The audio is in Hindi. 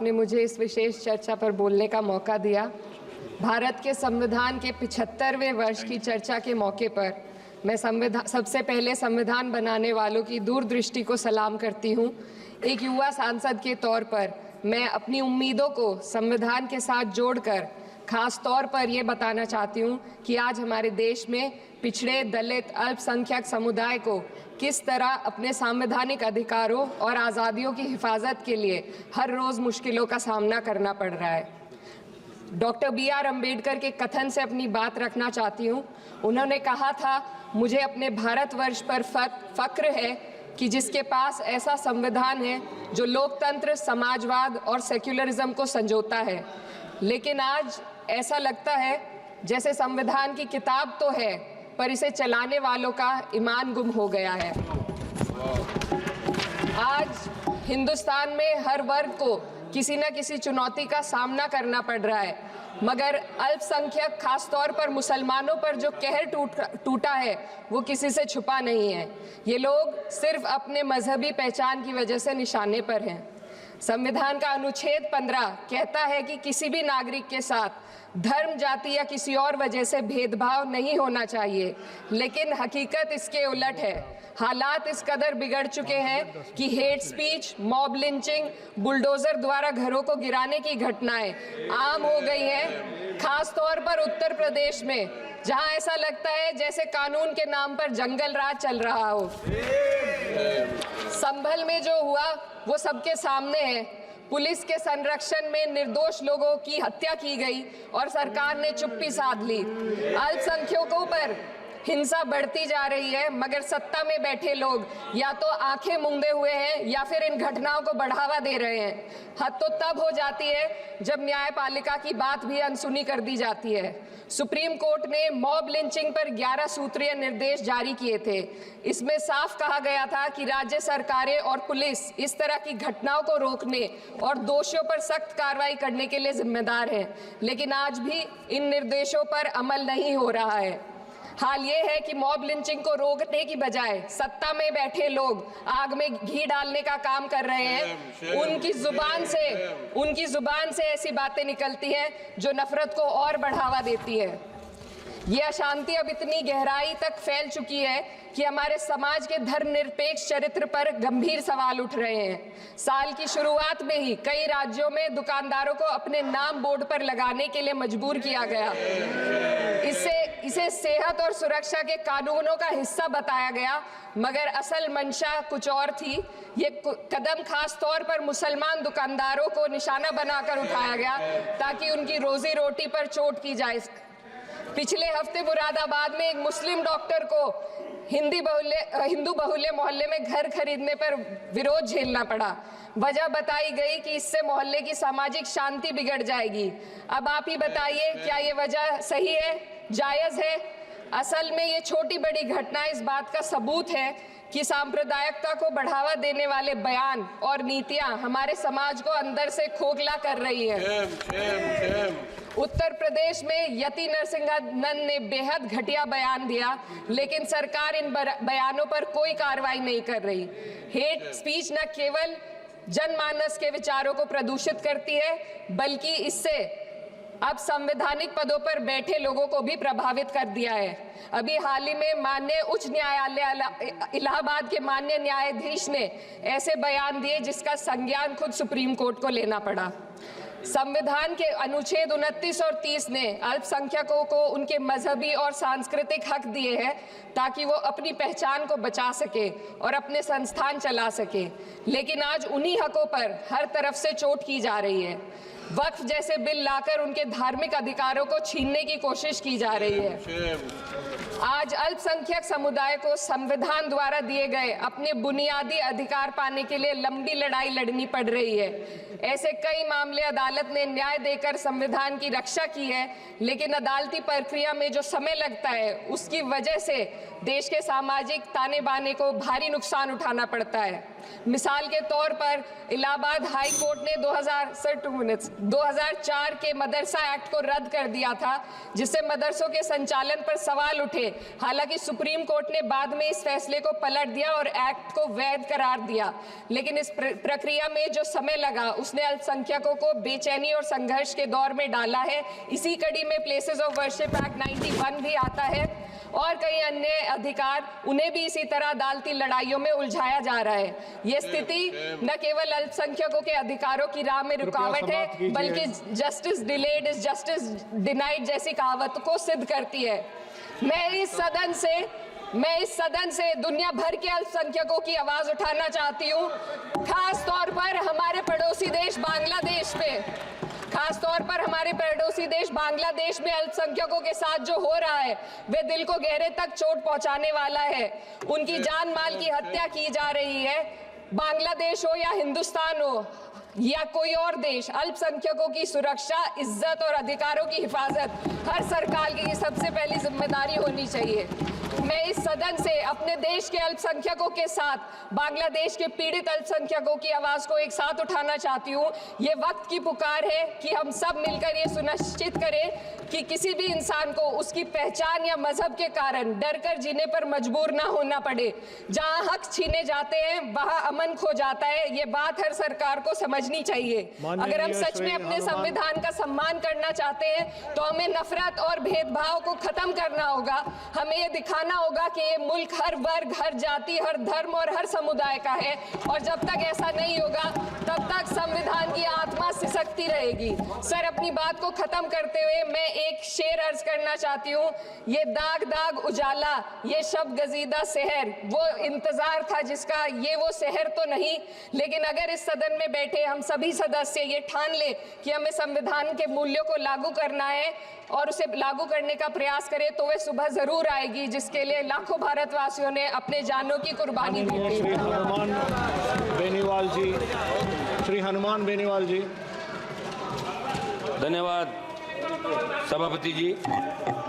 आपने मुझे इस विशेष चर्चा पर बोलने का मौका दिया। भारत के संविधान के 75वें वर्ष की चर्चा के मौके पर मैं सबसे पहले संविधान बनाने वालों की दूरदृष्टि को सलाम करती हूँ। एक युवा सांसद के तौर पर मैं अपनी उम्मीदों को संविधान के साथ जोड़कर खास तौर पर ये बताना चाहती हूँ कि आज हमारे देश में पिछड़े, दलित, अल्पसंख्यक समुदाय को किस तरह अपने संवैधानिक अधिकारों और आज़ादियों की हिफाजत के लिए हर रोज़ मुश्किलों का सामना करना पड़ रहा है। Doctor B.R. अम्बेडकर के कथन से अपनी बात रखना चाहती हूँ। उन्होंने कहा था, मुझे अपने भारतवर्ष पर फक्र है कि जिसके पास ऐसा संविधान है जो लोकतंत्र, समाजवाद और सेक्युलरिज्म को संजोता है। लेकिन आज ऐसा लगता है जैसे संविधान की किताब तो है पर इसे चलाने वालों का ईमान गुम हो गया है। आज हिंदुस्तान में हर वर्ग को किसी न किसी चुनौती का सामना करना पड़ रहा है, मगर अल्पसंख्यक खास तौर पर मुसलमानों पर जो कहर टूटा है वो किसी से छुपा नहीं है। ये लोग सिर्फ अपने मजहबी पहचान की वजह से निशाने पर हैं। संविधान का अनुच्छेद 15 कहता है कि किसी भी नागरिक के साथ धर्म, जाति या किसी और वजह से भेदभाव नहीं होना चाहिए, लेकिन हकीकत इसके उलट है। हालात इस कदर बिगड़ चुके हैं कि hate speech, mob lynching, bulldozer द्वारा घरों को गिराने की घटनाएं आम हो गई हैं। खास तौर पर उत्तर प्रदेश में, जहां ऐसा लगता है जैसे कानून के नाम पर जंगल राज चल रहा हो। संभल में जो हुआ वो सबके सामने है। पुलिस के संरक्षण में निर्दोष लोगों की हत्या की गई और सरकार ने चुप्पी साध ली। अल्पसंख्यकों पर हिंसा बढ़ती जा रही है, मगर सत्ता में बैठे लोग या तो आंखें मूंदे हुए हैं या फिर इन घटनाओं को बढ़ावा दे रहे हैं। हद तो तब हो जाती है जब न्यायपालिका की बात भी अनसुनी कर दी जाती है। सुप्रीम कोर्ट ने मॉब लिंचिंग पर 11 सूत्रीय निर्देश जारी किए थे। इसमें साफ कहा गया था कि राज्य सरकारें और पुलिस इस तरह की घटनाओं को रोकने और दोषियों पर सख्त कार्रवाई करने के लिए जिम्मेदार हैं, लेकिन आज भी इन निर्देशों पर अमल नहीं हो रहा है। हाल ये है कि मॉब लिंचिंग को रोकने की बजाय सत्ता में बैठे लोग आग में घी डालने का काम कर रहे हैं। उनकी जुबान से ऐसी बातें निकलती हैं जो नफरत को और बढ़ावा देती है। ये अशांति अब इतनी गहराई तक फैल चुकी है कि हमारे समाज के धर्मनिरपेक्ष चरित्र पर गंभीर सवाल उठ रहे हैं। साल की शुरुआत में ही कई राज्यों में दुकानदारों को अपने नाम बोर्ड पर लगाने के लिए मजबूर किया गया। इसे सेहत और सुरक्षा के कानूनों का हिस्सा बताया गया, मगर असल मंशा कुछ और थी। ये कदम खास तौर पर मुसलमान दुकानदारों को निशाना बनाकर उठाया गया ताकि उनकी रोजी रोटी पर चोट की जाए। पिछले हफ्ते मुरादाबाद में एक मुस्लिम डॉक्टर को हिंदू बहुल्य मोहल्ले में घर खरीदने पर विरोध झेलना पड़ा। वजह बताई गई कि इससे मोहल्ले की सामाजिक शांति बिगड़ जाएगी। अब आप ही बताइए, क्या ये वजह सही है, जायज है? असल में ये छोटी बड़ी घटना इस बात का सबूत है कि सांप्रदायिकता को बढ़ावा देने वाले बयान और नीतियां हमारे समाज को अंदर से खोखला कर रही है। उत्तर प्रदेश में यति नरसिंहन ने बेहद घटिया बयान दिया, लेकिन सरकार इन बयानों पर कोई कार्रवाई नहीं कर रही। हेट स्पीच न केवल जनमानस के विचारों को प्रदूषित करती है, बल्कि इससे अब संवैधानिक पदों पर बैठे लोगों को भी प्रभावित कर दिया है। अभी हाल ही में माननीय उच्च न्यायालय इलाहाबाद के माननीय न्यायाधीश ने ऐसे बयान दिए जिसका संज्ञान खुद सुप्रीम कोर्ट को लेना पड़ा। संविधान के अनुच्छेद 29 और 30 ने अल्पसंख्यकों को उनके मजहबी और सांस्कृतिक हक दिए हैं ताकि वो अपनी पहचान को बचा सके और अपने संस्थान चला सके, लेकिन आज उन्हीं हकों पर हर तरफ से चोट की जा रही है। वक्फ जैसे बिल लाकर उनके धार्मिक अधिकारों को छीनने की कोशिश की जा रही है। आज अल्पसंख्यक समुदाय को संविधान द्वारा दिए गए अपने बुनियादी अधिकार पाने के लिए लंबी लड़ाई लड़नी पड़ रही है। ऐसे कई मामले अदालत ने न्याय देकर संविधान की रक्षा की है, लेकिन अदालती प्रक्रिया में जो समय लगता है उसकी वजह से देश के सामाजिक ताने बाने को भारी नुकसान उठाना पड़ता है। मिसाल के तौर पर इलाहाबाद हाई कोर्ट ने 2004 के मदरसा एक्ट को रद्द कर दिया था, जिससे मदरसों के संचालन पर सवाल उठे। हालांकि सुप्रीम कोर्ट ने बाद में इस फैसले को पलट दिया और एक्ट को वैध करार दिया, लेकिन इस प्रक्रिया में जो समय लगा उसने अल्पसंख्यकों को बेचैनी और संघर्ष के दौर में डाला है। इसी कड़ी में प्लेसेस ऑफ वर्शिप एक्ट 91 भी आता है और कई अन्य अधिकार, उन्हें भी इसी तरह अदालती लड़ाइयों में उलझाया जा रहा है। ये स्थिति न केवल अल्पसंख्यकों के अधिकारों की राह में रुकावट है, बल्कि justice delayed is justice denied जैसी कहावत को सिद्ध करती है। मैं इस सदन से दुनिया भर के अल्पसंख्यकों की आवाज उठाना चाहती हूँ, खास तौर पर हमारे पड़ोसी देश बांग्लादेश में अल्पसंख्यकों के साथ जो हो रहा है वे दिल को गहरे तक चोट पहुंचाने वाला है। उनकी जान माल की हत्या की जा रही है। बांग्लादेश हो या हिंदुस्तान हो या कोई और देश, अल्पसंख्यकों की सुरक्षा, इज्जत और अधिकारों की हिफाजत हर सरकार की सबसे पहली जिम्मेदारी होनी चाहिए। मैं इस सदन से अपने देश के अल्पसंख्यकों के साथ बांग्लादेश के पीड़ित अल्पसंख्यकों की आवाज को एक साथ उठाना चाहती हूँ। ये वक्त की पुकार है कि हम सब मिलकर ये सुनिश्चित करें कि किसी भी इंसान को उसकी पहचान या मजहब के कारण डर कर जीने पर मजबूर ना होना पड़े। जहाँ हक छीने जाते हैं वहाँ अमन खो जाता है। ये बात हर सरकार को समझनी चाहिए। अगर हम सच में अपने संविधान का सम्मान करना चाहते हैं तो हमें नफरत और भेदभाव को खत्म करना होगा। हमें ये दिखाना होगा कि ये मुल्क हर वर्ग, हर जाति, हर धर्म और हर समुदाय का है, और जब तक ऐसा नहीं होगा तब तक संविधान की आत्मा सिसकती रहेगी। सर, अपनी बात को खत्म करते हुए मैं एक शेर अर्ज करना चाहती हूँ। ये दाग दाग उजाला, ये शब गजीदा शहर, वो इंतजार था जिसका, ये वो शहर तो नहीं। लेकिन अगर इस सदन में बैठे हम सभी सदस्य ये ठान ले कि हमें संविधान के मूल्यों को लागू करना है और उसे लागू करने का प्रयास करें, तो वह सुबह जरूर आएगी जिसके लिए लाखों भारतवासियों ने अपने जानों की कुर्बानी दी थी। श्री हनुमान बेनीवाल जी। धन्यवाद सभापति जी।